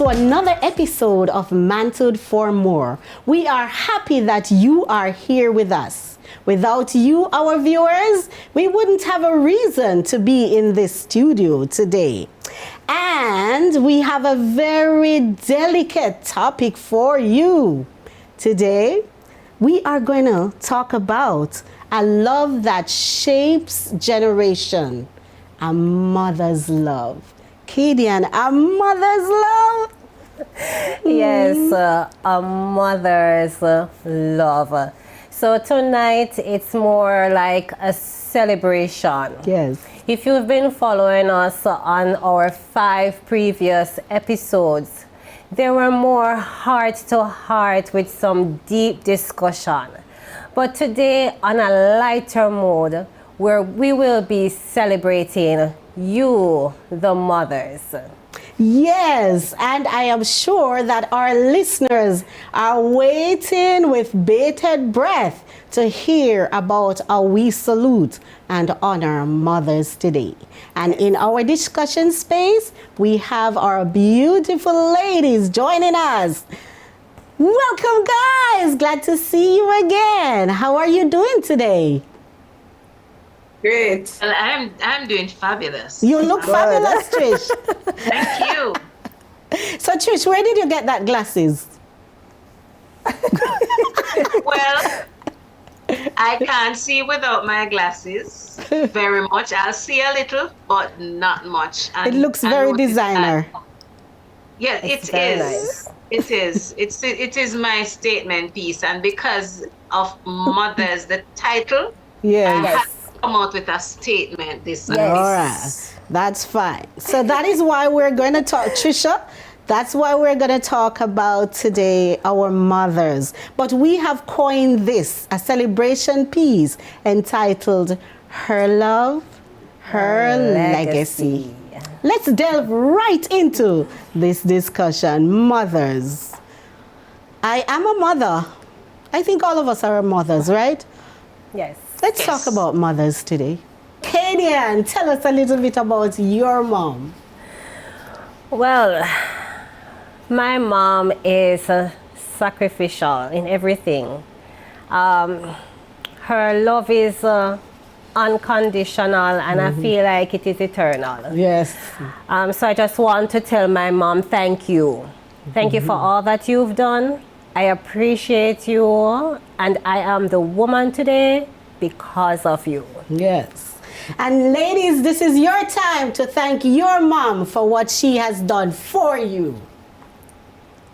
to another episode of Mantled for More. We are happy that you are here with us. Without you, our viewers, we wouldn't have a reason to be in this studio today. And we have a very delicate topic for you. Today, we are going to talk about a love that shapes generation, a mother's love. Kaydian, a mother's love? Yes, a mother's love. So tonight it's more like a celebration. Yes. If you've been following us on our 5 previous episodes, there were more heart to heart with some deep discussion. But today, on a lighter mode, where we will be celebrating you, the mothers. Yes, and I am sure that our listeners are waiting with bated breath to hear about how we salute and honor mothers today. And in our discussion space, we have our beautiful ladies joining us. Welcome, guys. Glad to see you again. How are you doing today? Great. Well, I'm doing fabulous. You look fabulous, Trish. Thank you. So, Trish, where did you get that glasses? Well, I can't see without my glasses very much. I'll see a little, but not much. It looks very designer. Yes, It's it very is. nice. It is. It is my statement piece, and because of mothers, the title, Yes. I had to come out with a statement this Yes. time. All right, that's fine. So that is why we're going to talk, Treacha. That's why we're going to talk about today our mothers. But we have coined this, a celebration piece entitled Her Love, Her Legacy. Let's delve right into this discussion. Mothers. I am a mother. I think all of us are mothers, right? Yes. Let's Yes. talk about mothers today. Kaydian, tell us a little bit about your mom. Well, my mom is sacrificial in everything. Her love is unconditional, and I feel like it is eternal. Yes. So I just want to tell my mom, thank you. Thank you for all that you've done. I appreciate you, and I am the woman today because of you. Yes. And ladies, this is your time to thank your mom for what she has done for you.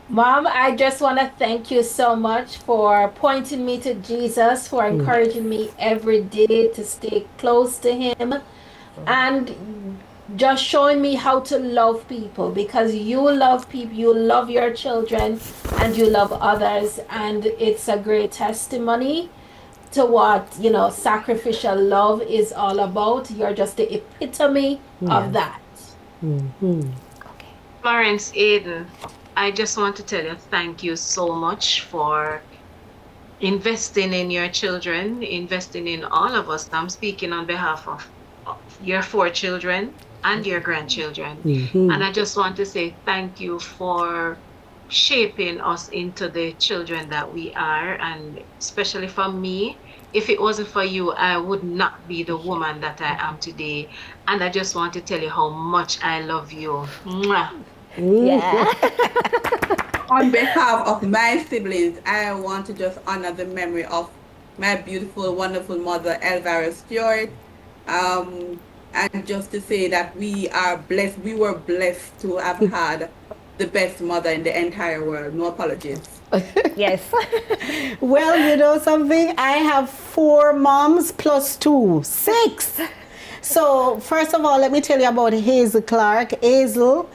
Mom, I just want to thank you so much for pointing me to Jesus, for encouraging me every day to stay close to him, and just showing me how to love people, because you love people, you love your children, and you love others, and it's a great testimony to what, you know, sacrificial love is all about. You're just the epitome of that. Florence, Aiden, I just want to tell you thank you so much for investing in your children, investing in all of us. I'm speaking on behalf of your 4 children and your grandchildren. And I just want to say thank you for shaping us into the children that we are. And especially for me, if it wasn't for you, I would not be the woman that I am today. And I just want to tell you how much I love you. Mwah. Yeah. On behalf of my siblings, I want to just honor the memory of my beautiful, wonderful mother, Elvira Stewart. And just to say that we are blessed, we were blessed to have had the best mother in the entire world. No apologies. Yes. Well, you know something? I have 4 moms plus 2, 6. So first of all, let me tell you about Hazel Clark. Hazel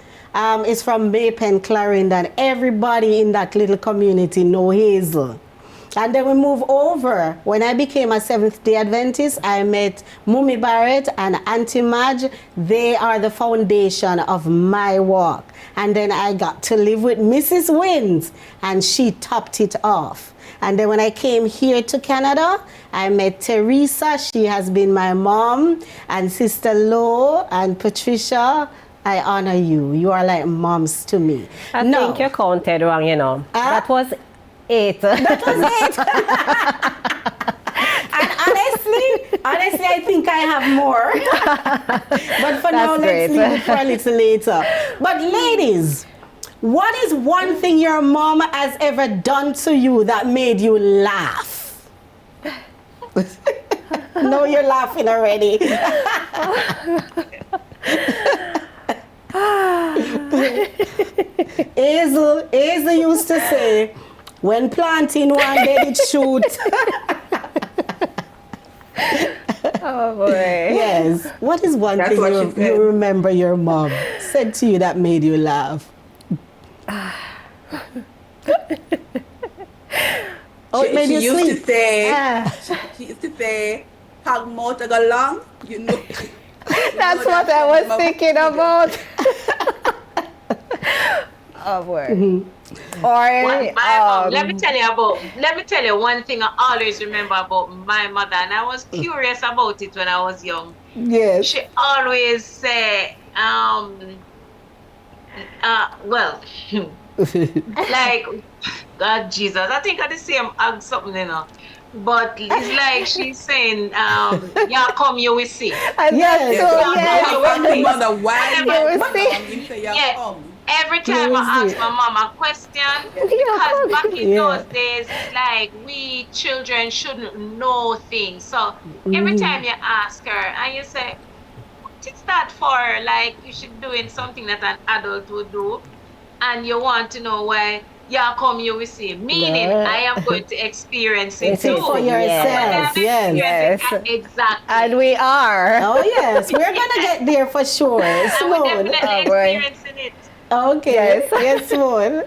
is from Maypen, Clarendon. Everybody in that little community know Hazel. And then we move over. When I became a Seventh-day Adventist, I met Mummy Barrett and Auntie Madge. They are the foundation of my walk. And then I got to live with Mrs. Wins, and she topped it off. And then when I came here to Canada, I met Teresa. She has been my mom, and Sister Lo and Patricia. I honor you. You are like moms to me. I think you counted wrong, you know. That was 8. That was 8. And honestly, I think I have more. But for now, let's leave it for a little later. But ladies, what is one thing your mom has ever done to you that made you laugh? No, you're laughing already. Hazel used to say, when planting one day it shoot. Oh boy. Yes. What is one thing you remember your mom said to you that made you laugh? Oh, it made you sleep. She used to say, "Hug more to go long," you know. That's what I was thinking about. Oh boy. Or let me tell you one thing I always remember about my mother, and I was curious about it when I was young. Yes. She always say, like, God Jesus, I think I the same something, you know. But it's like she's saying, yeah, come you will see. Yes. Every time I ask my mom a question, because back in those days, it's like we children shouldn't know things. So every time you ask her and you say, what is that for? Like you should doing something that an adult would do, and you want to know why. Yeah, come you will see. Meaning, I am going to experience it too. For yourself, yes. Exactly. And we are. Oh, yes. We're going to get there for sure. Simone. Definitely experiencing it. Okay. Yes, Simone.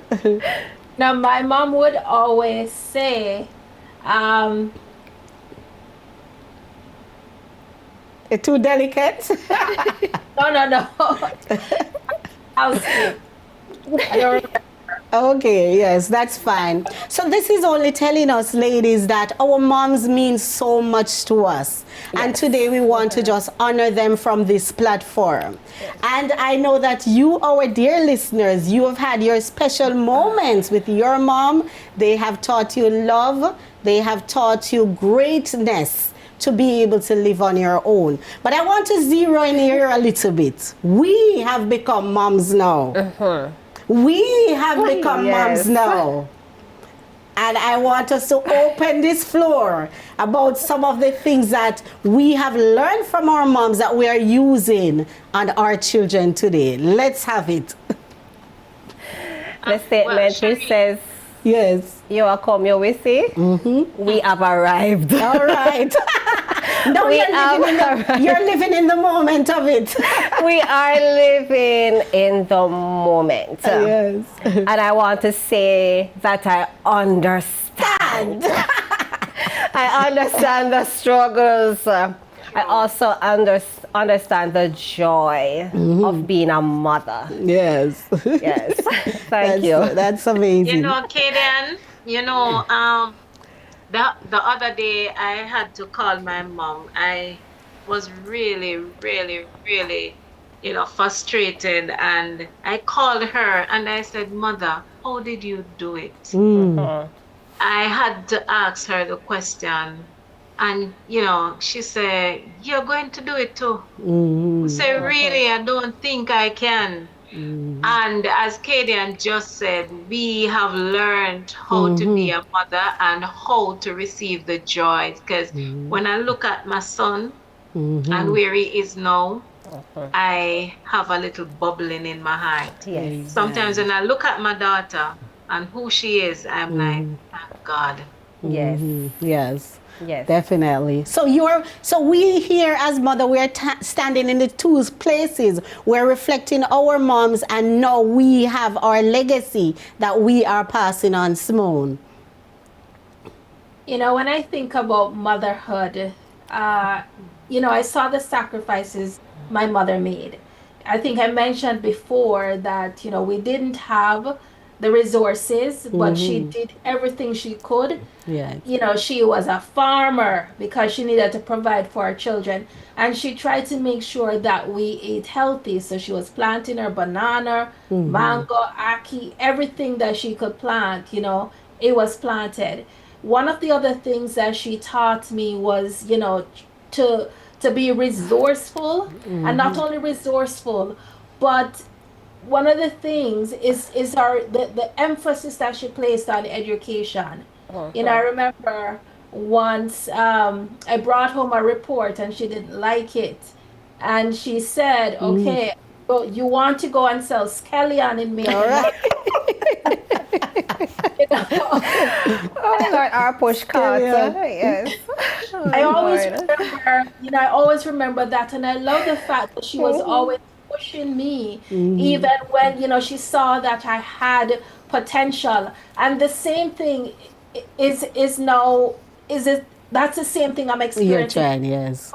Now, my mom would always say, too delicate? No. I'll skip. I don't remember. Okay, yes, that's fine. So this is only telling us, ladies, that our moms mean so much to us. Yes. And today we want to just honor them from this platform. Yes. And I know that you, our dear listeners, you have had your special moments with your mom. They have taught you love. They have taught you greatness to be able to live on your own. But I want to zero in here a little bit. We have become moms now. We have become moms now. And I want us to open this floor about some of the things that we have learned from our moms that we are using on our children today. Let's have it. The statement says, yes, you are come, you will see. We have arrived. All right. No, you're living in the moment of it. We are living in the moment. Yes. And I want to say that I understand. I understand the struggles. I also understand the joy of being a mother. Yes. Yes. Thank you. That's amazing. You know, Kaydian, the other day I had to call my mom. I was really, really, really, frustrated. And I called her and I said, Mother, how did you do it? I had to ask her the question. And, she said, you're going to do it too. I said, really, I don't think I can. And as Kaydian just said, we have learned how to be a mother and how to receive the joy. Because when I look at my son and where he is now, I have a little bubbling in my heart. Yes. Sometimes when I look at my daughter and who she is, I'm like, thank God. Yes. Yes. Yes, definitely. So we here as mother, we're standing in the two places. We're reflecting our moms, and now we have our legacy that we are passing on. Simone. When I think about motherhood, I saw the sacrifices my mother made. I think I mentioned before that we didn't have the resources, but she did everything she could. Yeah. You know, she was a farmer because she needed to provide for her children, and she tried to make sure that we ate healthy. So she was planting her banana, mango, ackee, everything that she could plant, you know, it was planted. One of the other things that she taught me was, you know, to to be resourceful, and not only resourceful, but one of the things is the emphasis that she placed on education. You know, I remember once I brought home a report and she didn't like it, and she said, "Okay, well, you want to go and sell scallion in Maine?" All right. You know? Oh Lord, our push cart. Yes. Oh, I always Lord. remember, you know, I always remember that, and I love the fact that she was always pushing me, even when, you know, she saw that I had potential. And the same thing is now is it that's the same thing I'm You're experiencing. trying, yes.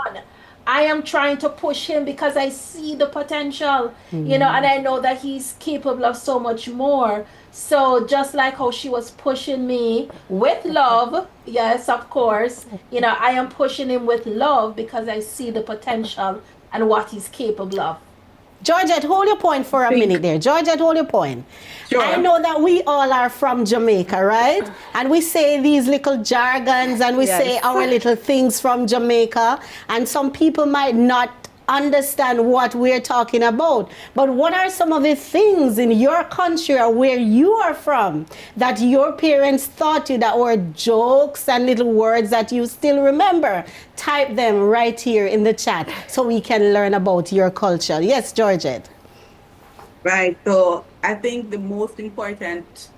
I am trying to push him because I see the potential, you know, and I know that he's capable of so much more. So just like how she was pushing me with love, yes, of course, you know, I am pushing him with love because I see the potential and what he's capable of. Georgette, hold your point for a minute there. Georgette, hold your point. Sure. I know that we all are from Jamaica, right? And we say these little jargons and we Yes. say our little things from Jamaica. And some people might not understand what we're talking about. But what are some of the things in your country or where you are from that your parents taught you that were jokes and little words that you still remember? Type them right here in the chat so we can learn about your culture. Yes, Georgette. Right. So I think the most important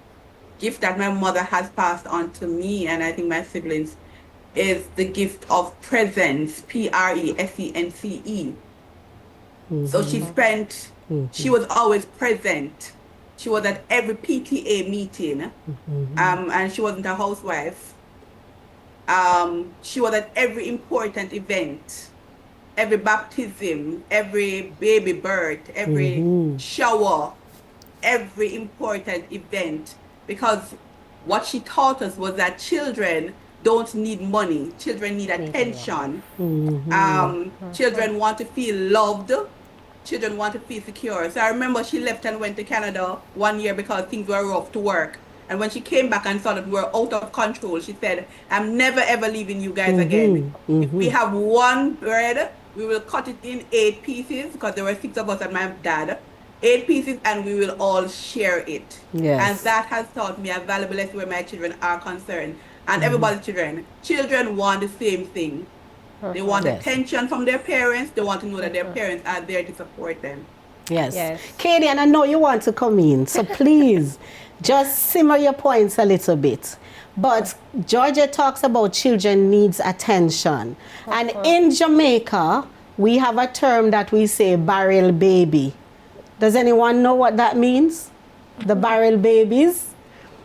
gift that my mother has passed on to me, and I think my siblings, is the gift of presence, presence. So she was always present. She was at every PTA meeting, and she wasn't a housewife. She was at every important event, every baptism, every baby birth, every shower, every important event, because what she taught us was that children don't need money. Children need attention. Children want to feel loved. Children want to feel secure. So I remember she left and went to Canada 1 year because things were rough to work. And when she came back and saw that we were out of control, she said, "I'm never ever leaving you guys again. If we have one bread, we will cut it in 8 pieces," because there were 6 of us and my dad. 8 pieces, and we will all share it. Yes. And that has taught me a valuable lesson where my children are concerned. And everybody's children want the same thing. They want Yes. attention from their parents. They want to know that their parents are there to support them. Yes. Yes. Kaydian, I know you want to come in, so please just simmer your points a little bit. But Georgia talks about children needs attention. And in Jamaica, we have a term that we say barrel baby. Does anyone know what that means? The barrel babies?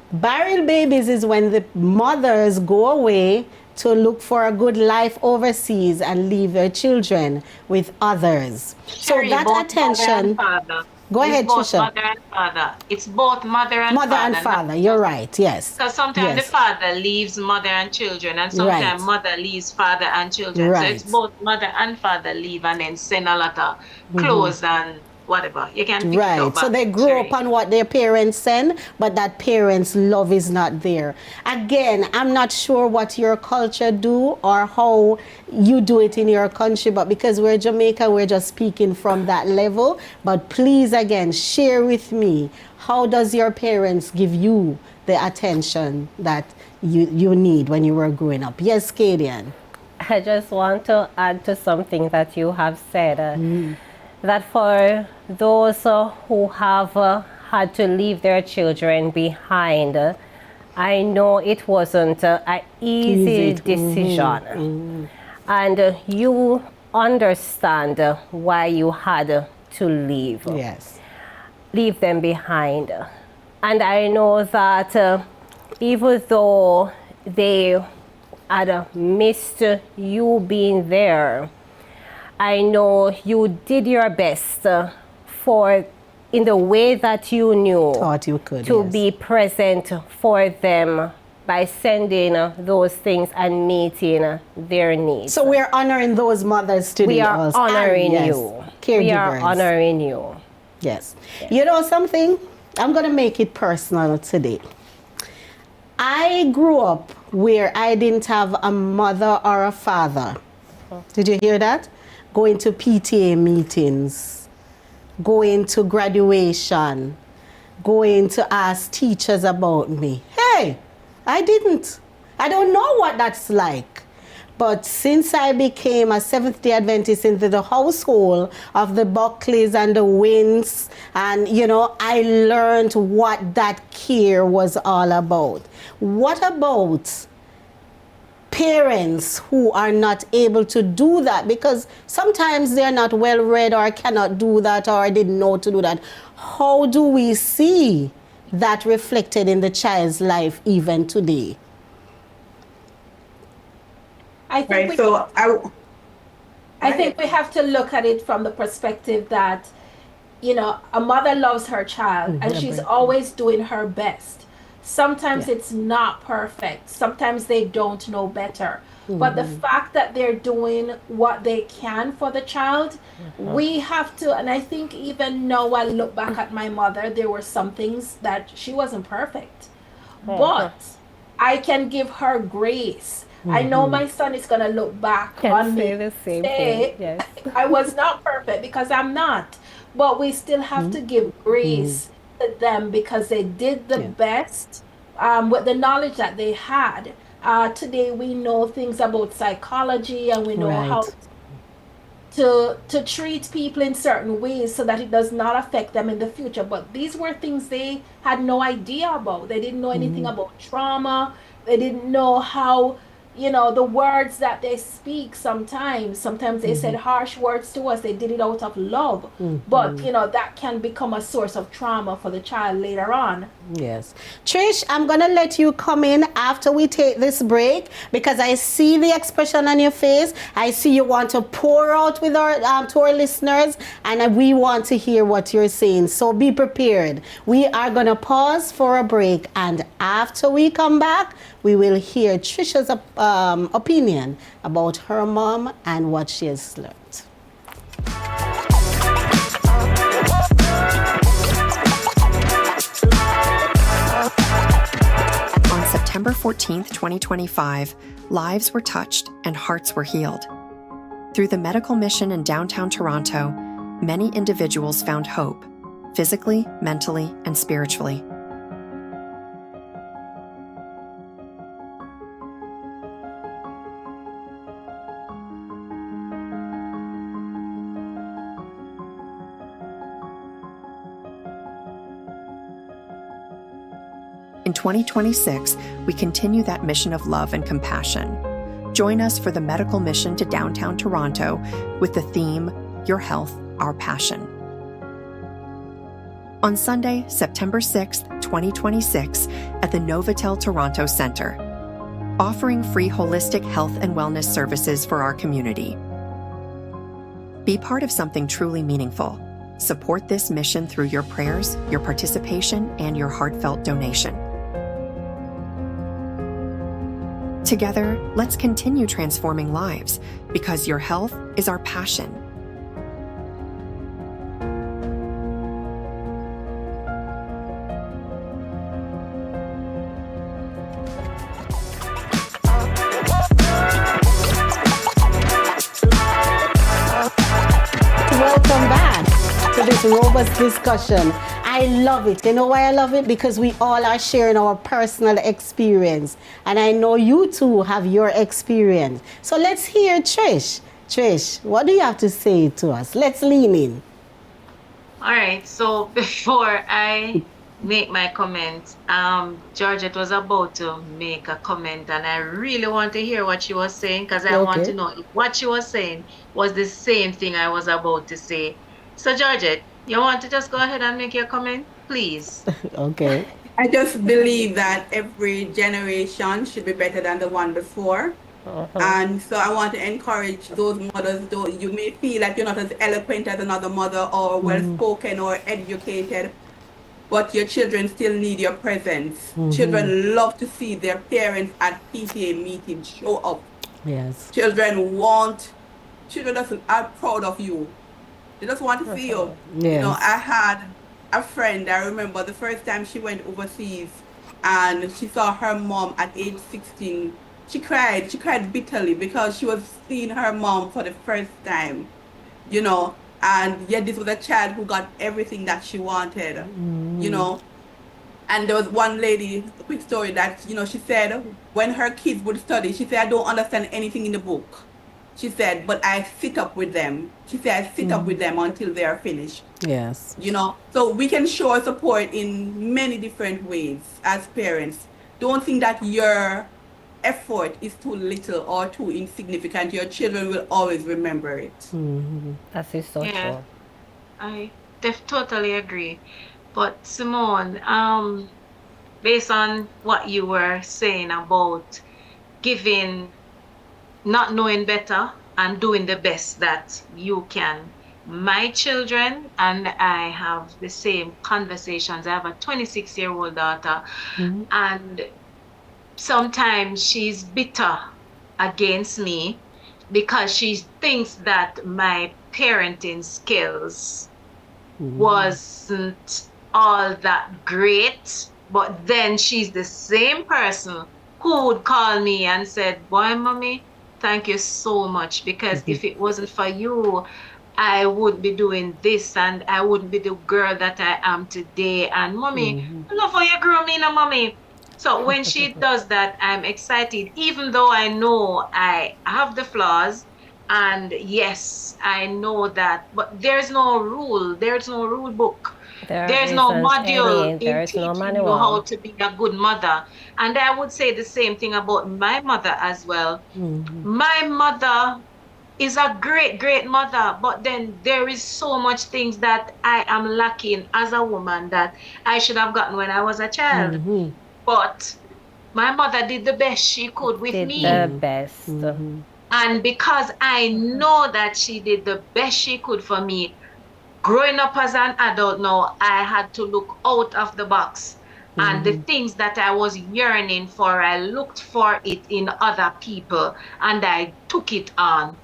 Barrel babies is when the mothers go away to look for a good life overseas and leave their children with others. So Sherye, that both attention. mother and father. Go ahead, It's both Treacha. mother and father. It's both mother and Mother father. and father, you're right, yes. Because sometimes Yes. the father leaves mother and children, and sometimes Right. mother leaves father and children. Right. So it's both mother and father leave and then send a lot of clothes and whatever. You can pick it Right, up so back, they grow Sherye. up on what their parents send, but that parents' love is not there. Again, I'm not sure what your culture do or how you do it in your country, but because we're Jamaica, we're just speaking from that level. But please, again, share with me, how does your parents give you the attention that you need when you were growing up? Yes, Kaydian. I just want to add to something that you have said. That for those who have had to leave their children behind, I know it wasn't an easy decision. And you understand why you had to leave. Yes. Leave them behind. And I know that even though they had missed you being there, I know you did your best for in the way that you knew Thought you could, to yes. be present for them by sending those things and meeting their needs. So we're honoring those mothers today. We are also. honoring And, yes, you. Caregivers. We are honoring you. Yes. You know something? I'm going to make it personal today. I grew up where I didn't have a mother or a father. Did you hear that? Going to PTA meetings, going to graduation, going to ask teachers about me. Hey, I didn't. I don't know what that's like. But since I became a Seventh-day Adventist into the household of the Buckleys and the Wins, and, you know, I learned what that care was all about. What about parents who are not able to do that? Because sometimes they're not well read or cannot do that or didn't know to do that. How do we see that reflected in the child's life even today? I think we have to look at it from the perspective that, you know, a mother loves her child and she's always doing her best. Sometimes it's not perfect. Sometimes they don't know better. But the fact that they're doing what they can for the child, we have to, and I think even now I look back at my mother, there were some things that she wasn't perfect. But I can give her grace. I know my son is going to look back on me the same say, thing. Yes. I was not perfect, because I'm not. But we still have to give grace to them because they did the best with the knowledge that they had. Today we know things about psychology, and we know how to treat people in certain ways so that it does not affect them in the future. But these were things they had no idea about. They didn't know anything about trauma. They didn't know how, you know, the words that they speak sometimes they said harsh words to us. They did it out of love. But, you know, that can become a source of trauma for the child later on. Yes. Trish, I'm going to let you come in after we take this break, because I see the expression on your face. I see you want to pour out with our to our listeners, and we want to hear what you're saying. So be prepared. We are going to pause for a break, and after we come back, we will hear Trisha's opinion about her mom and what she has learned. On September 14th, 2025, lives were touched and hearts were healed. Through the medical mission in downtown Toronto, many individuals found hope, physically, mentally, and spiritually. In 2026, we continue that mission of love and compassion. Join us for the medical mission to downtown Toronto with the theme, Your Health, Our Passion. On Sunday, September 6th, 2026, at the Novotel Toronto Centre, offering free holistic health and wellness services for our community. Be part of something truly meaningful. Support this mission through your prayers, your participation, and your heartfelt donation. Together, let's continue transforming lives, because your health is our passion. Welcome back to this robust discussion. I love it. You know why I love it? Because we all are sharing our personal experience. And I know you too have your experience. So let's hear Trish. Trish, what do you have to say to us? Let's lean in. All right. So before I make my comment, Georgette was about to make a comment, and I really want to hear what she was saying, because I want to know if what she was saying was the same thing I was about to say. So Georgette, you want to just go ahead and make your comment, please? I just believe that every generation should be better than the one before. And so I want to encourage those mothers, though you may feel like you're not as eloquent as another mother or well spoken or educated, but your children still need your presence. Children love to see their parents at PTA meetings show up. Yes. Children just are proud of you. They just want to see you. You know, Yes. I had a friend, I remember the first time she went overseas and she saw her mom at age 16. She cried bitterly because she was seeing her mom for the first time, you know, and yet this was a child who got everything that she wanted, you know. And there was one lady, a quick story that, you know, she said when her kids would study, she said, I don't understand anything in the book. She said, but I sit up with them. She said, I sit up with them until they are finished. Yes. You know, so we can show our support in many different ways as parents. Don't think that your effort is too little or too insignificant. Your children will always remember it. That is so Yeah. true. I totally agree. But Simone, based on what you were saying about giving, not knowing better and doing the best that you can. My children and I have the same conversations. I have a 26-year-old daughter, and sometimes she's bitter against me because she thinks that my parenting skills wasn't all that great. But then she's the same person who would call me and said, boy, mommy, thank you so much, because if it wasn't for you, I wouldn't be doing this and I wouldn't be the girl that I am today. And mommy, I love how you grew me, now, mommy. So when she does that, I'm excited, even though I know I have the flaws. And yes, I know that, but there's no rule book. There's no module there in is no teaching you how manual. to be a good mother. And I would say the same thing about my mother as well. My mother is a great, great mother, but then there is so much things that I am lacking as a woman that I should have gotten when I was a child. But my mother did the best she could with Did me. the best. And because I know that she did the best she could for me, growing up as an adult now, I had to look out of the box. And the things that I was yearning for, I looked for it in other people and I took it on.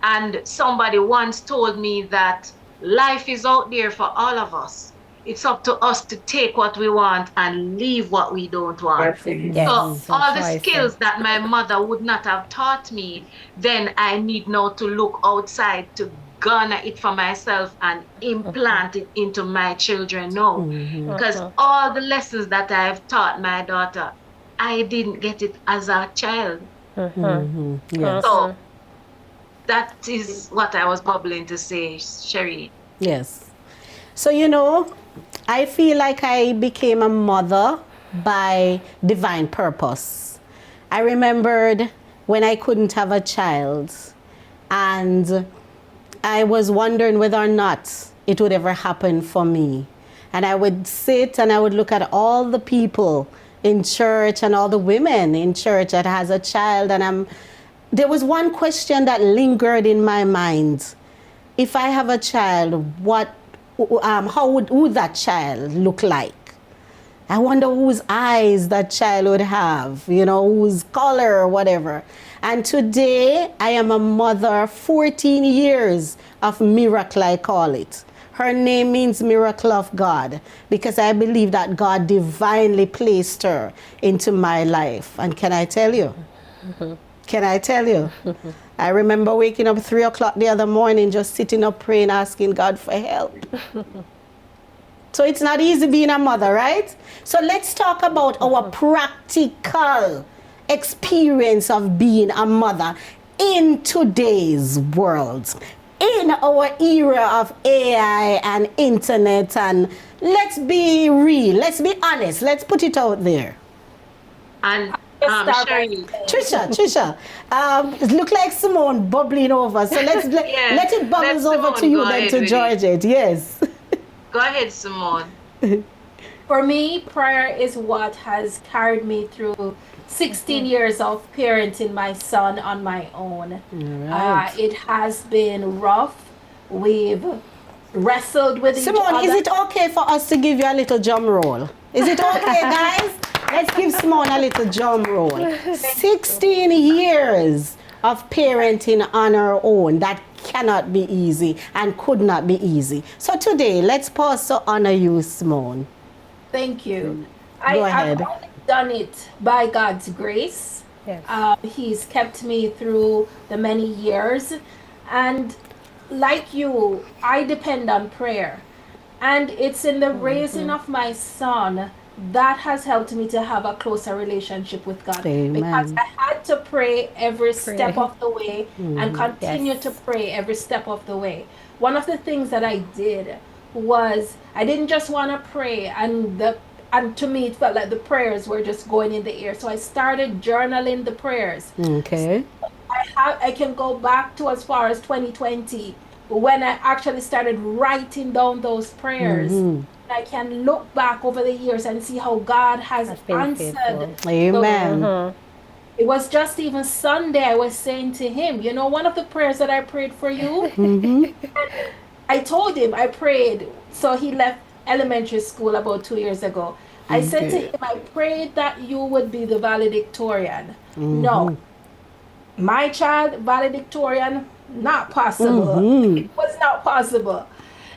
And somebody once told me that life is out there for all of us. It's up to us to take what we want and leave what we don't want. Yes, So all the choice. skills that my mother would not have taught me, then I need now to look outside to garner it for myself and implant it into my children now. Because all the lessons that I've taught my daughter, I didn't get it as a child. Yes. So that is what I was bubbling to say, Sherye. Yes. So, you know, I feel like I became a mother by divine purpose. I remembered when I couldn't have a child and I was wondering whether or not it would ever happen for me. And I would sit and I would look at all the people in church and all the women in church that has a child, and there was one question that lingered in my mind. If I have a child, how would that child look like? I wonder whose eyes that child would have, you know, whose color or whatever. And today I am a mother, 14 years of miracle, I call it. Her name means miracle of God, because I believe that God divinely placed her into my life. And can I tell you? Can I tell you? I remember waking up 3 o'clock the other morning, just sitting up praying, asking God for help. So it's not easy being a mother, right? So let's talk about our practical experience of being a mother in today's world, in our era of AI and internet. And let's be real, let's be honest, let's put it out there. And Sherye. Treacha, it look like Simone bubbling over. So let it bubbles over to you then to Georgette. Yes. Go ahead, Simone. For me, prayer is what has carried me through 16 years of parenting my son on my own. Right. It has been rough. We've wrestled with each Simone, other. is it okay for us to give you a little drum roll? Is it okay, guys? Let's give Simone a little drum roll. 16 years of parenting on her own. That cannot be easy and could not be easy. So today, let's pause to honor you, Simone. Thank you. Go ahead. I've only done it by God's grace. Yes. He's kept me through the many years. And like you, I depend on prayer. And it's in the raising of my son that has helped me to have a closer relationship with God. Amen. Because I had to pray every step of the way and continue Yes. to pray every step of the way. One of the things that I did was I didn't just want to pray and to me it felt like the prayers were just going in the air. So I started journaling the prayers. Okay. I can go back to as far as 2020 when I actually started writing down those prayers. I can look back over the years and see how God has been answered. faithful. Amen. It was just even Sunday I was saying to him, you know, one of the prayers that I prayed for you, I told him I prayed. So he left elementary school about 2 years ago. I said to him, I prayed that you would be the valedictorian. No, my child, valedictorian, not possible. It was not possible,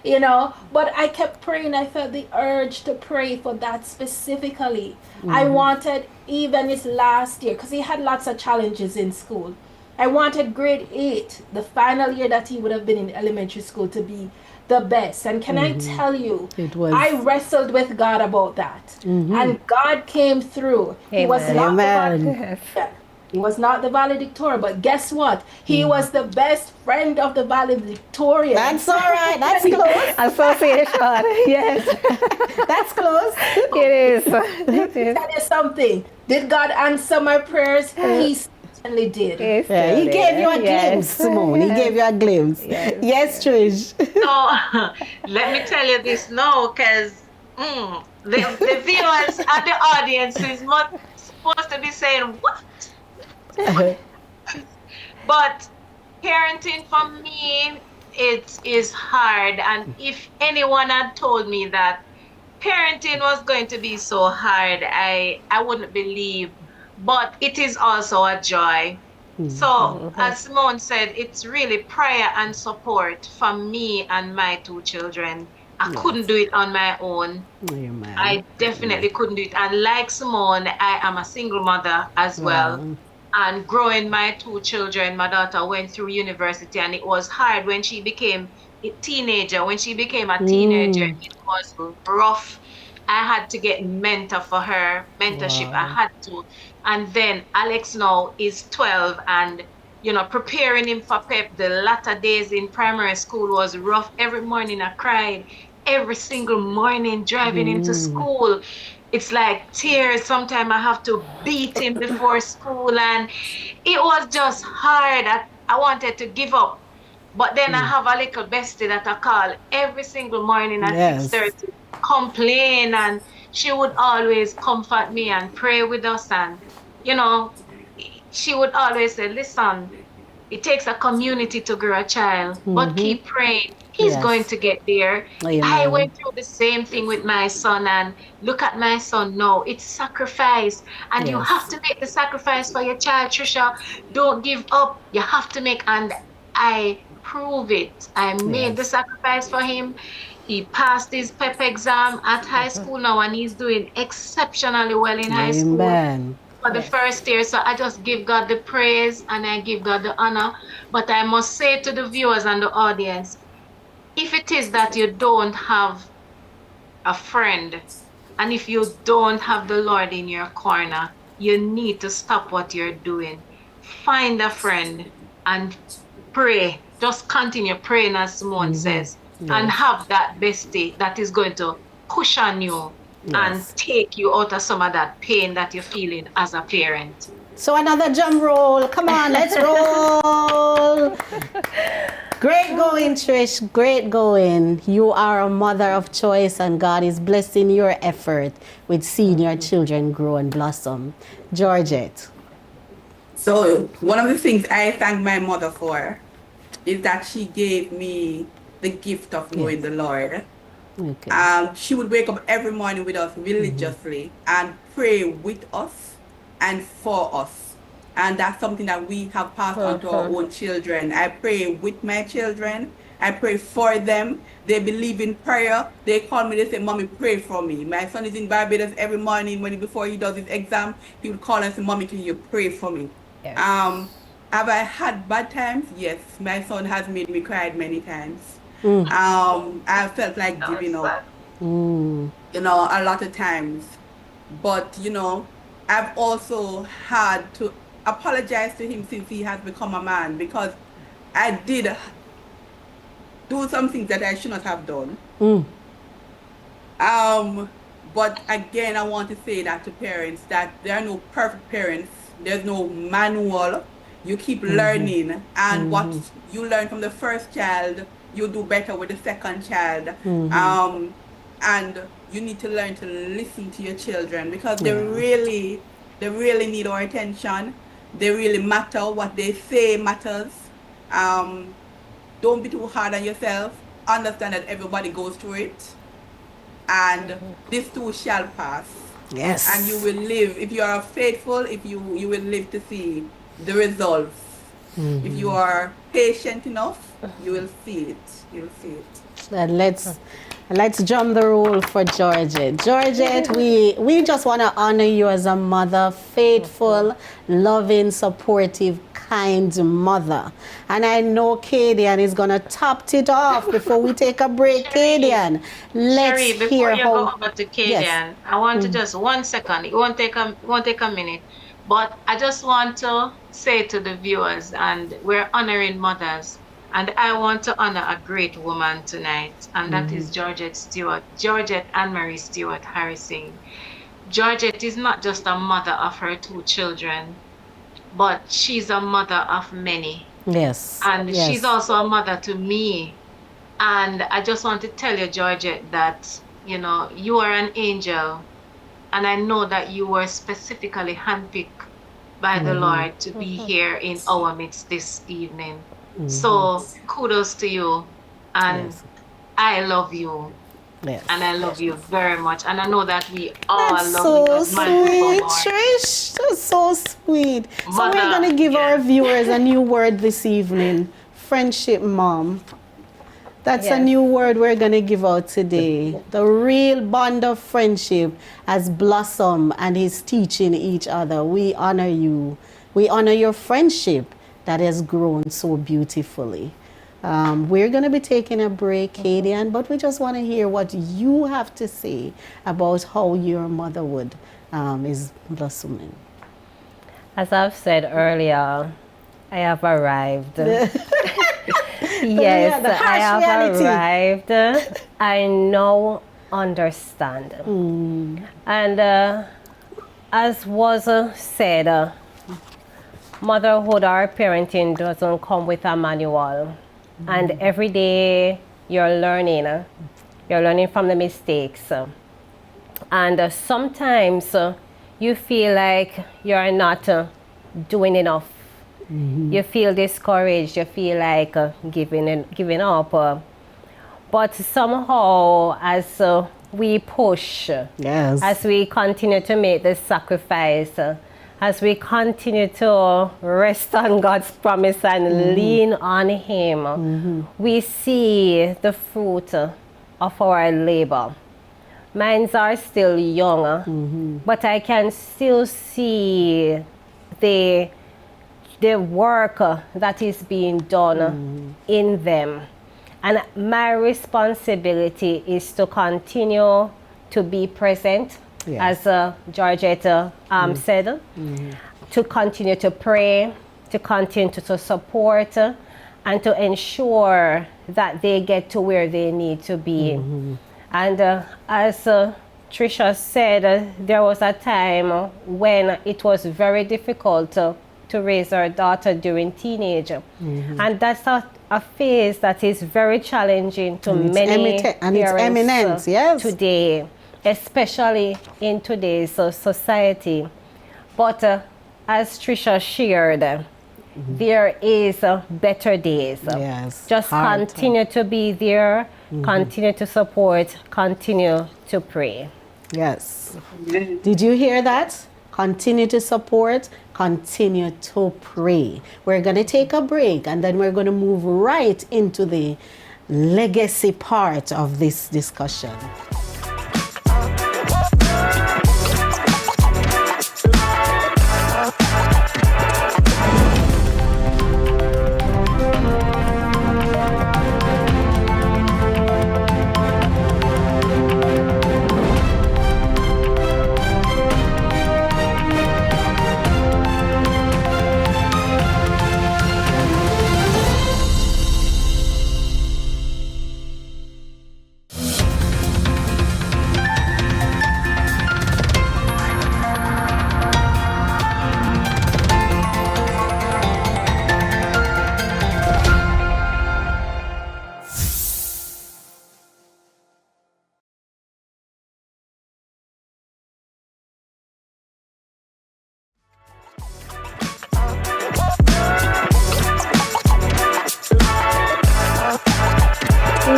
you know. But I kept praying. I felt the urge to pray for that specifically. I wanted, even his last year, because he had lots of challenges in school. I wanted grade 8, the final year that he would have been in elementary school, to be the best. And can I tell you, It was. I wrestled with God about that. And God came through. He was Amen. not the Amen. he was not the valedictorian, but guess what? He was the best friend of the valedictorian. That's all right. That's close. Association. Yes. That's close. It is. It is. Tell you something. Did God answer my prayers? He certainly did. It's Yeah, he still gave you a there. glimpse, Yes. Simone. He gave you a glimpse. Yes, Trish. So let me tell you this now, because the viewers and the audience is not supposed to be saying, what? But parenting for me, it is hard. And if anyone had told me that parenting was going to be so hard, I wouldn't believe. But it is also a joy. So, as Simone said, it's really prayer and support for me and my 2 children. I couldn't do it on my own. Amen. I definitely couldn't do it. And like Simone, I am a single mother as well. And growing my 2 children, my daughter went through university, and it was hard when she became a teenager. When she became a teenager, it was rough. I had to get mentor for her, mentorship. I had to. And then Alex now is 12, and you know, preparing him for PEP, the latter days in primary school was rough. Every morning I cried. Every single morning driving him to school. It's like tears. Sometimes I have to beat him before school, and it was just hard. I wanted to give up. But then I have a little bestie that I call every single morning at 6:30, complain, and she would always comfort me and pray with us. And, you know, she would always say, listen, it takes a community to grow a child, but keep praying. He's going to get there. Amen. I went through the same thing with my son, and look at my son now. It's sacrifice, and you have to make the sacrifice for your child, Treacha. Don't give up. You have to make, and I prove it. I made the sacrifice for him. He passed his PEP exam at high school now, and he's doing exceptionally well in high school Amen. for the first year. So I just give God the praise and I give God the honor. But I must say to the viewers and the audience, if it is that you don't have a friend, and if you don't have the Lord in your corner, you need to stop what you're doing. Find a friend and pray. Just continue praying, as Simone says, and have that bestie that is going to cushion you and take you out of some of that pain that you're feeling as a parent. So another drum roll. Come on, let's roll. Great going, Trish. Great going. You are a mother of choice, and God is blessing your effort with seeing your children grow and blossom. Georgette. So one of the things I thank my mother for is that she gave me the gift of knowing the Lord. Okay. She would wake up every morning with us religiously and pray with us and for us. And that's something that we have passed on to our own children. I pray with my children. I pray for them. They believe in prayer. They call me, they say, Mommy, pray for me. My son is in Barbados every morning before he does his exam. He would call and say, Mommy, can you pray for me? Yes. Have I had bad times? Yes. My son has made me cry many times. I felt like giving up, a lot of times. But, I've also had to apologize to him since he has become a man, because I did do some things that I should not have done. But again, I want to say that to parents, that there are no perfect parents. There's no manual. You keep learning, and what you learn from the first child, you do better with the second child. And you need to learn to listen to your children, because they really need our attention. They really matter. What they say matters. Don't be too hard on yourself. Understand that everybody goes through it, and this too shall pass. Yes. And you will live. If you are faithful, if you will live to see the results. If you are patient enough, you will see it. You'll see it. And let's drum the roll for Georgette. Georgette, we just want to honor you as a mother, faithful, loving, supportive, kind mother. And I know Kaydian is going to top it off before we take a break. Kaydian, let's Sherye, before hear you how... go over to Kaydian, I want to just 1 second. It won't take a minute. But I just want to say to the viewers, and we're honoring mothers, and I want to honor a great woman tonight, and that is Georgette Anne-Marie Stewart Harrison. Georgette is not just a mother of her 2 children, but she's a mother of many. Yes. And she's also a mother to me. And I just want to tell you, Georgette, that, you are an angel. And I know that you were specifically handpicked by the Lord to be here in our midst this evening. So kudos to you. And I love you. Yes. And I love you very much. And I know that we all That's love so you as sweet, Trish. That's so sweet. So we're going to give our viewers a new word this evening. Friendship, Mom. That's a new word we're going to give out today. The real bond of friendship has blossomed and is teaching each other. We honor you. We honor your friendship that has grown so beautifully. We're going to be taking a break, Kaydian, but we just want to hear what you have to say about how your motherhood is blossoming. As I've said earlier, I have arrived. Yes, I have arrived. I now understand. And as was said, motherhood or parenting doesn't come with a manual. And every day you're learning from the mistakes. And sometimes you feel like you're not doing enough. You feel discouraged, you feel like giving up. But somehow as we push, as we continue to make the sacrifice, as we continue to rest on God's promise and lean on Him, we see the fruit of our labor. Mine are still young, but I can still see the work that is being done in them. And my responsibility is to continue to be present, as Georgette said, to continue to pray, to continue to support, and to ensure that they get to where they need to be. And as Treacha said, there was a time when it was very difficult to raise our daughter during teenage. And that's a phase that is very challenging to many and it's parents eminent, yes. today, especially in today's society. But as Treacha shared, there is better days. Yes. Just continue to be there, continue to support, continue to pray. Yes. Did you hear that? Continue to support, continue to pray. We're going to take a break and then we're going to move right into the legacy part of this discussion.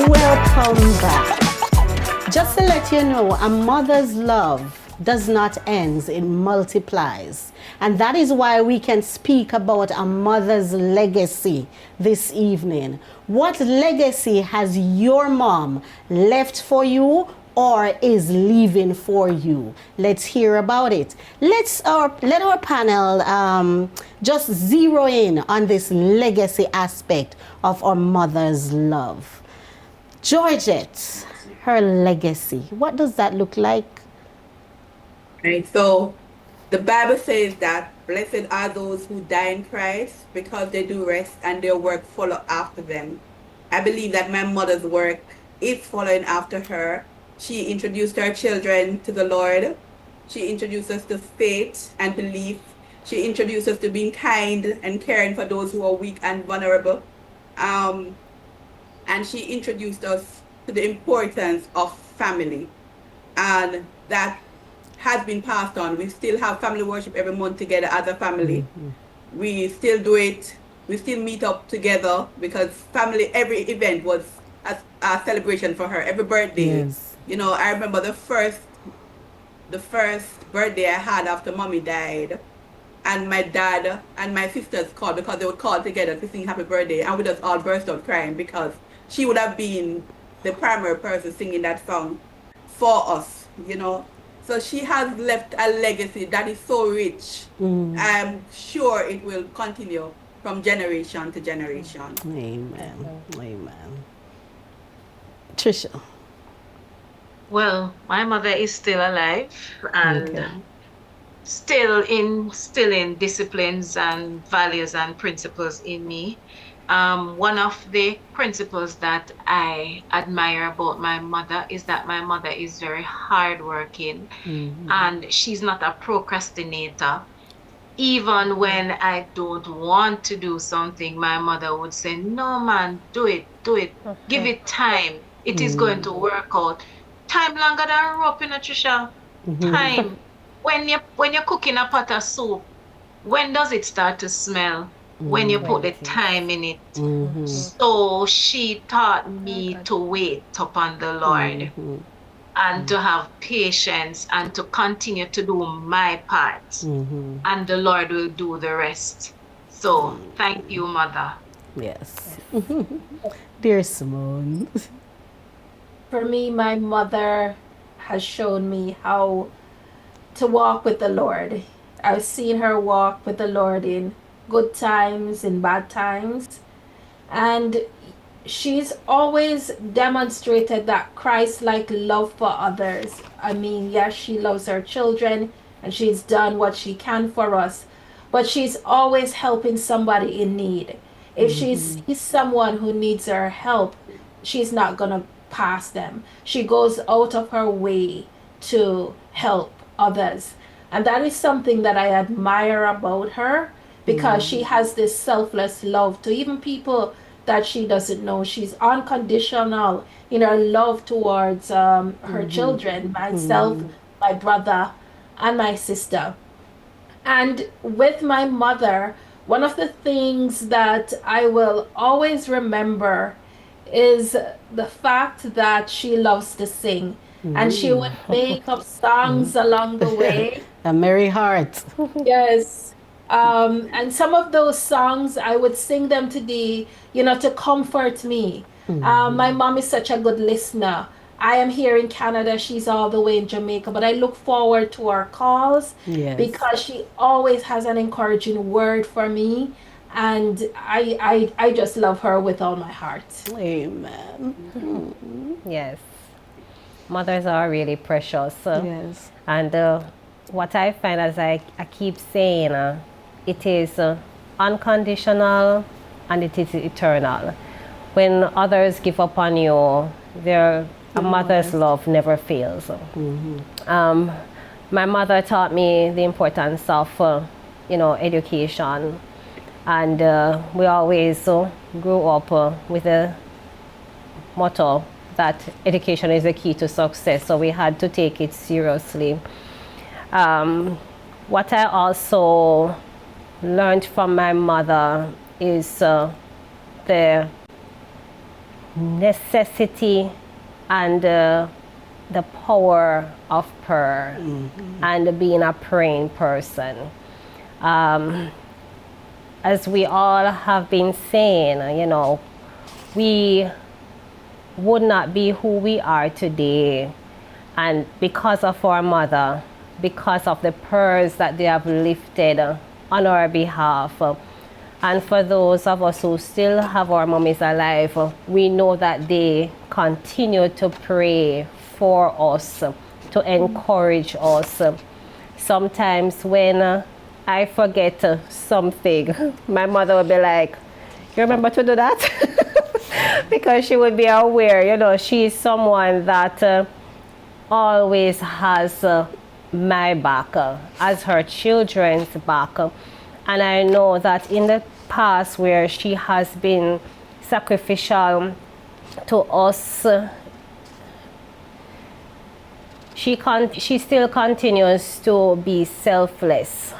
Welcome back. Just to let you know, a mother's love does not end, it multiplies. And that is why we can speak about a mother's legacy this evening. What legacy has your mom left for you or is leaving for you? Let's hear about it. Let our panel just zero in on this legacy aspect of our mother's love. Georgette, her legacy, what does that look like? Right. So the Bible says that blessed are those who die in Christ because they do rest and their work follow after them. I believe that my mother's work is following after her. She introduced her children to the Lord. She introduced us to faith and belief. She introduced us to being kind and caring for those who are weak and vulnerable. And she introduced us to the importance of family. And that has been passed on. We still have family worship every month together as a family. We still do it. We still meet up together because family, every event was a celebration for her, every birthday. Yes. You know, I remember the first birthday I had after mommy died. And my dad and my sisters called because they would call together to sing happy birthday. And we just all burst out crying because she would have been the primary person singing that song for us, you know. So she has left a legacy that is so rich. I'm sure it will continue from generation to generation. Amen. Amen. Treacha. Well, my mother is still alive and still instilling disciplines and values and principles in me. One of the principles that I admire about my mother is that my mother is very hardworking and she's not a procrastinator. Even when I don't want to do something, my mother would say, "No, man, do it. Give it time. It is going to work out." Time longer than rope, you know, Treacha. Time. When you're cooking a pot of soup, when does it start to smell? When you put the time in it. So she taught me to wait upon the Lord and to have patience and to continue to do my part. And the Lord will do the rest. So thank you, Mother. Yes. Dear Simone. For me, my mother has shown me how to walk with the Lord. I've seen her walk with the Lord in good times, in bad times. And she's always demonstrated that Christ-like love for others. I mean, yes, she loves her children and she's done what she can for us, but she's always helping somebody in need. If she sees someone who needs her help, she's not going to pass them. She goes out of her way to help others. And that is something that I admire about her, because she has this selfless love to even people that she doesn't know. She's unconditional in her love towards her children, myself, my brother, and my sister. And with my mother, one of the things that I will always remember is the fact that she loves to sing. And she would make up songs along the way. A merry heart. Yes. And some of those songs, I would sing them to to comfort me. My mom is such a good listener. I am here in Canada. She's all the way in Jamaica. But I look forward to our calls because she always has an encouraging word for me. And I just love her with all my heart. Amen. Yes. Mothers are really precious. Yes. And what I find, as I keep saying, it is unconditional and it is eternal. When others give up on you, a mother's love never fails. My mother taught me the importance of, education. And we always grew up with a motto that education is the key to success, so we had to take it seriously. What I also learned from my mother is the necessity and the power of prayer and being a praying person. As we all have been saying, we would not be who we are today, and because of our mother, because of the prayers that they have lifted on our behalf. And for those of us who still have our mummies alive, we know that they continue to pray for us, to encourage us. Sometimes when I forget something, my mother would be like, "You remember to do that?" Because she would be aware, she's someone that always has my back, as her children's back. And I know that in the past where she has been sacrificial to us, she still continues to be selfless,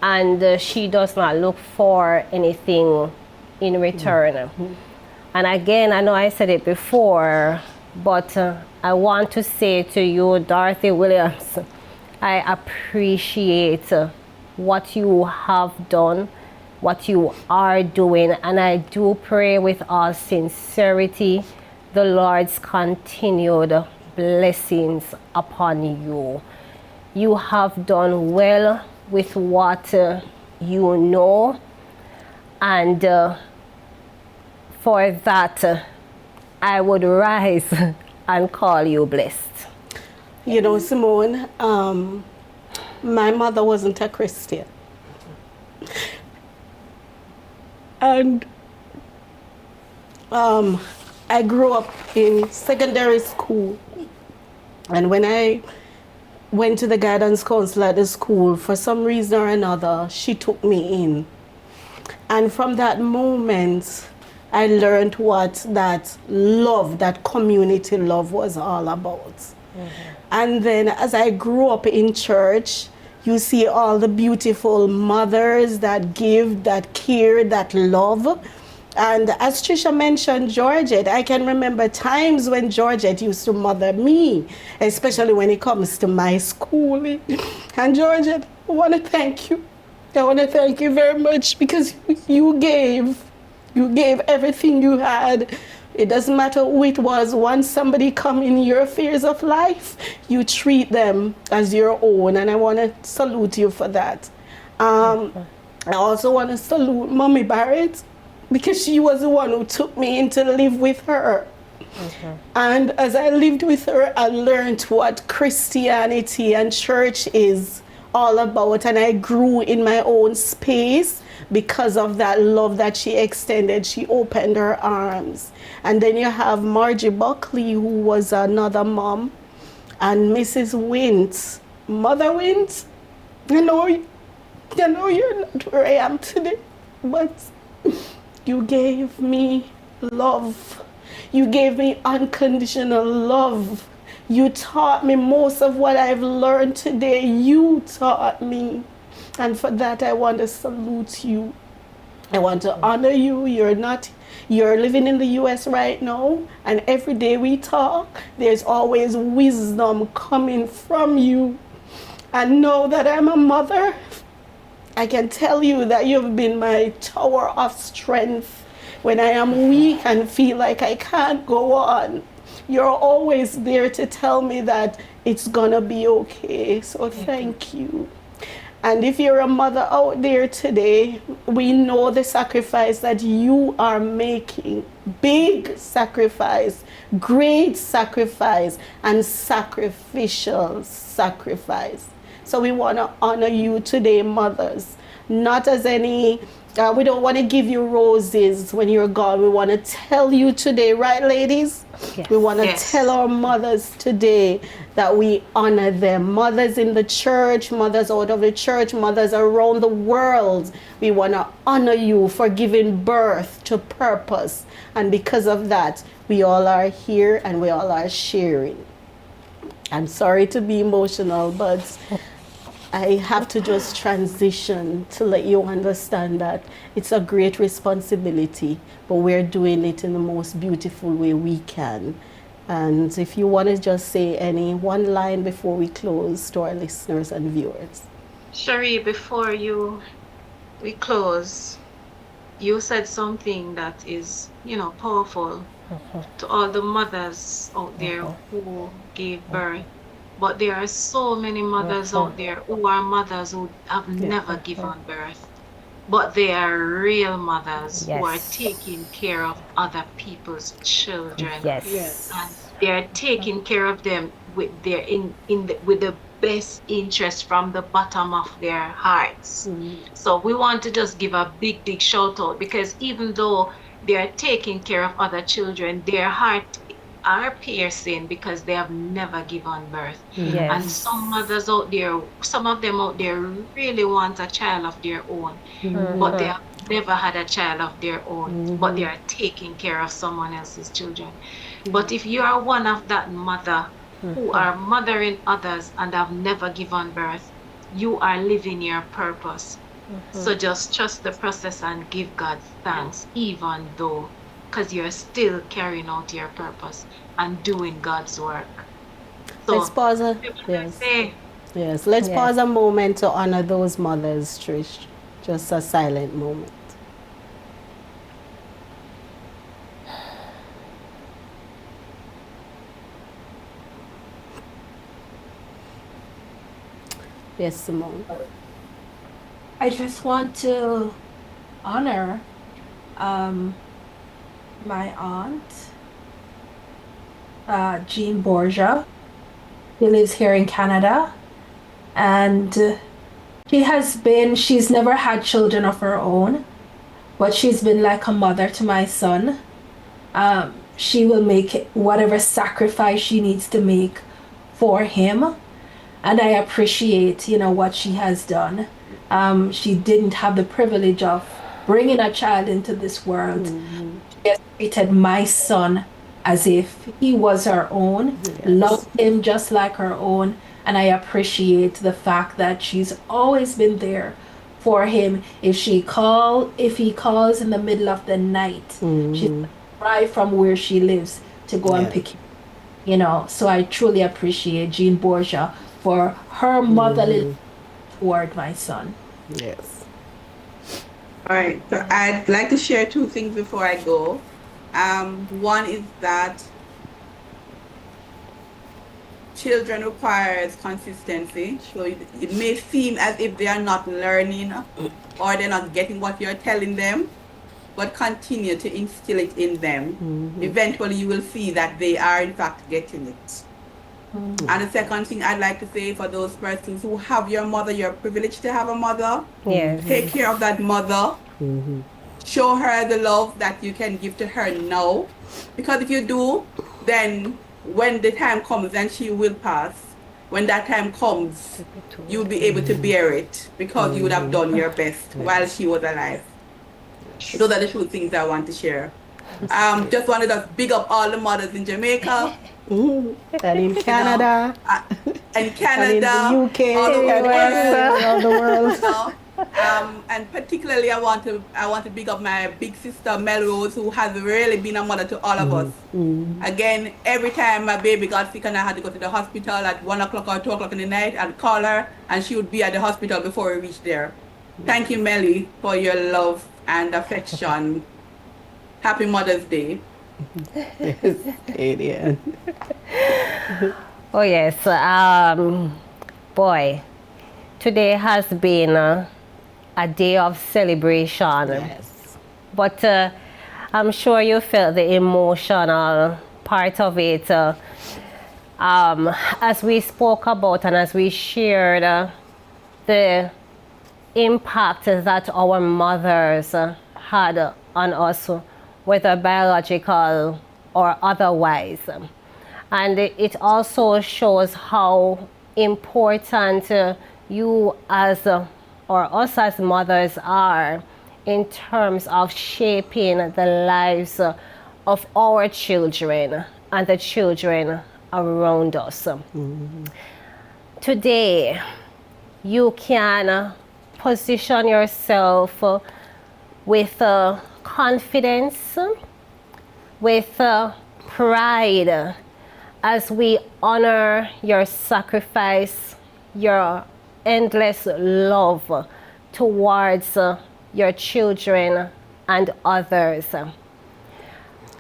and she does not look for anything in return. And again, I know I said it before, but I want to say to you, Dorothy Williams, I appreciate what you have done, what you are doing, and I do pray with all sincerity the Lord's continued blessings upon you. You have done well with what you know, and for that I would rise and call you blessed. Simone, my mother wasn't a Christian. And I grew up in secondary school. And when I went to the guidance counselor at the school, for some reason or another, she took me in. And from that moment, I learned what that love, that community love was all about. And then as I grew up in church, you see all the beautiful mothers that give, that care, that love. And as Treacha mentioned, Georgette, I can remember times when Georgette used to mother me, especially when it comes to my schooling. And Georgette, I want to thank you. I want to thank you very much, because you gave everything you had. It doesn't matter who it was. Once somebody come in your affairs of life, you treat them as your own, and I want to salute you for that. I also want to salute Mommy Barrett, because she was the one who took me in to live with her. And as I lived with her, I learned what Christianity and church is all about, and I grew in my own space because of that love that she extended. She opened her arms. And then you have Margie Buckley, who was another mom, and Mrs. Wint, Mother Wint. I know you're not where I am today, but You gave me love. You gave me unconditional love. You taught me most of what I've learned today. You taught me. And for that, I want to salute you. I want to honor you. You're living in the US right now, and every day we talk, there's always wisdom coming from you. And know that I'm a mother. I can tell you that you've been my tower of strength when I am weak and feel like I can't go on. You're always there to tell me that it's gonna be okay. So thank you. And if you're a mother out there today, we know the sacrifice that you are making. Big sacrifice, great sacrifice, and sacrificial sacrifice. So we want to honor you today, mothers. Not as any, we don't want to give you roses when you're gone. We want to tell you today, right, ladies? Yes. We want to tell our mothers today that we honor them. Mothers in the church, mothers out of the church, mothers around the world. We want to honor you for giving birth to purpose. And because of that, we all are here and we all are sharing. I'm sorry to be emotional, but I have to just transition to let you understand that it's a great responsibility, but we're doing it in the most beautiful way we can. And if you want to just say any one line before we close to our listeners and viewers. Sherye, before we close, you said something that is, powerful to all the mothers out there who gave birth. But there are so many mothers out there who are mothers who have never given birth. But they are real mothers who are taking care of other people's children. Yes. And they are taking care of them with their with the best interest from the bottom of their hearts. So we want to just give a big shout out, because even though they are taking care of other children, their heart are piercing because they have never given birth. And some mothers out there, some of them out there really want a child of their own, but they have never had a child of their own, but they are taking care of someone else's children. But if you are one of that mother who are mothering others and have never given birth, you are living your purpose. So just trust the process and give God thanks, even though, because you're still carrying out your purpose and doing God's work. So Let's pause. Let's pause a moment to honor those mothers, Trish. Just a silent moment. Yes, Simone. I just want to honor my aunt, Jean Borgia. She lives here in Canada, and she's never had children of her own, but she's been like a mother to my son. She will make whatever sacrifice she needs to make for him, and I appreciate, what she has done. She didn't have the privilege of bringing a child into this world. She has treated my son as if he was her own, loved him just like her own, and I appreciate the fact that she's always been there for him. If he calls in the middle of the night, she's right from where she lives to go and pick him. So I truly appreciate Jean Borgia for her motherly toward my son. Yes. All right, so I'd like to share two things before I go. One is that children requires consistency. So it may seem as if they are not learning or they're not getting what you're telling them, but continue to instill it in them. Eventually you will see that they are in fact getting it. And the second thing I'd like to say, for those persons who have your mother, you're privileged to have a mother. Take care of that mother. Show her the love that you can give to her now. Because if you do, then when the time comes, and she will pass, when that time comes, you'll be able to bear it because you would have done your best while she was alive. Those are the few things I want to share. Just wanted to big up all the mothers in Jamaica. And in Canada. And Canada. And in the UK. All over the world. All the world. You know? And particularly I want to big up my big sister Melrose, who has really been a mother to all of us. Again, every time my baby got sick and I had to go to the hospital at 1 o'clock or 2 o'clock in the night, I'd call her and she would be at the hospital before we reached there. Thank you, Melly, for your love and affection. Happy Mother's Day. Yes, Kaydian. Oh yes, boy, today has been a day of celebration. Yes. But I'm sure you felt the emotional part of it as we spoke about and as we shared the impact that our mothers had on us, whether biological or otherwise. And it also shows how important you as or us as mothers are in terms of shaping the lives of our children and the children around us. Today, you can position yourself with confidence, with pride, as we honor your sacrifice, your endless love towards your children and others.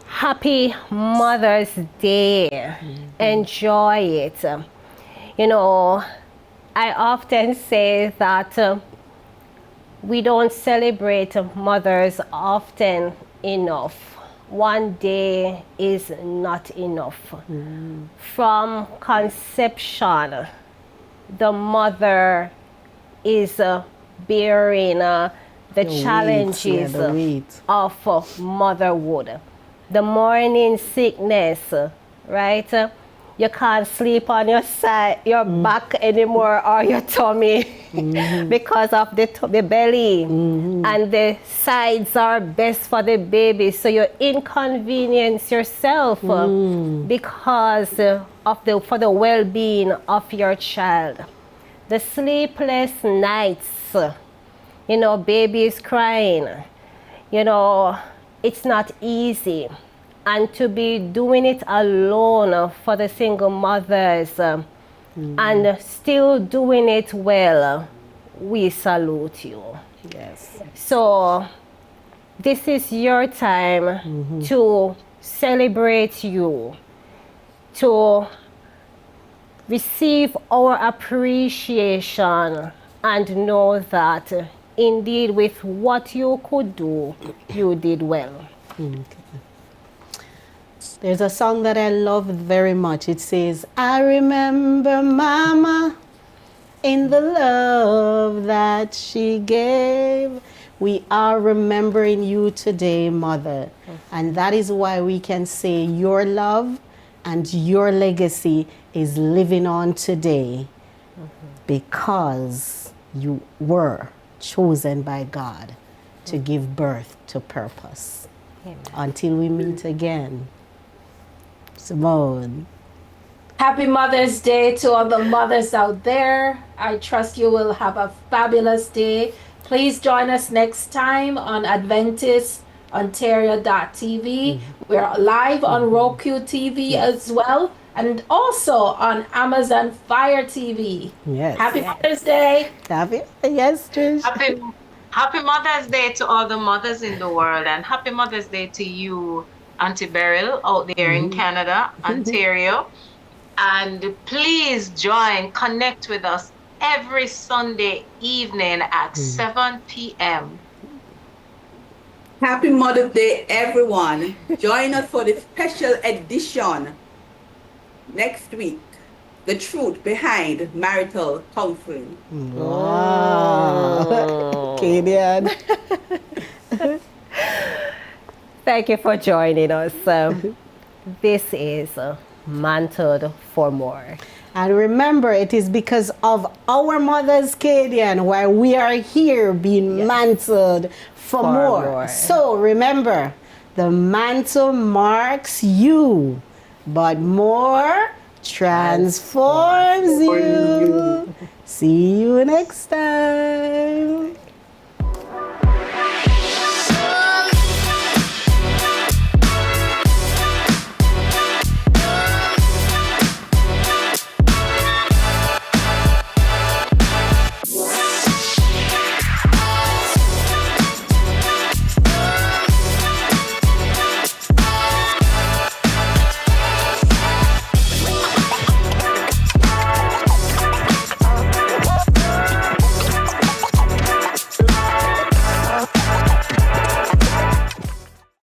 Happy Mother's Day. Enjoy it. You know, I often say that we don't celebrate mothers often enough. One day is not enough. From conception, the mother is bearing the challenges of motherhood. The morning sickness, right? You can't sleep on your side, your back anymore, or your tummy because of the belly. And the sides are best for the baby, so you inconvenience yourself because for the well-being of your child. The sleepless nights, you know, baby is crying, you know, it's not easy. And to be doing it alone for the single mothers and still doing it well, we salute you. Yes. So this is your time to celebrate you, to receive our appreciation and know that indeed with what you could do, you did well. There's a song that I love very much. It says, I remember Mama in the love that she gave. We are remembering you today, Mother. And that is why we can say your love and your legacy is living on today because you were chosen by God to give birth to purpose. Amen. Until we meet again. Simone. Happy Mother's Day to all the mothers out there. I trust you will have a fabulous day. Please join us next time on Adventist Ontario.tv. We're live on Roku TV as well, and also on Amazon Fire TV. Yes. Happy Mother's Day. Happy, yes, Trish. Happy Mother's Day to all the mothers in the world, and happy Mother's Day to you, Auntie Beryl, out there in Canada, Ontario. And please connect with us every Sunday evening at 7 p.m. Happy Mother's Day, everyone. Join us for the special edition next week. The truth behind marital counseling. Wow. Kaydian. Thank you for joining us. This is Mantled for More. And remember, it is because of our mothers, Kaydian, why we are here being mantled for more. So remember, the mantle marks you, but more transforms you. See you next time.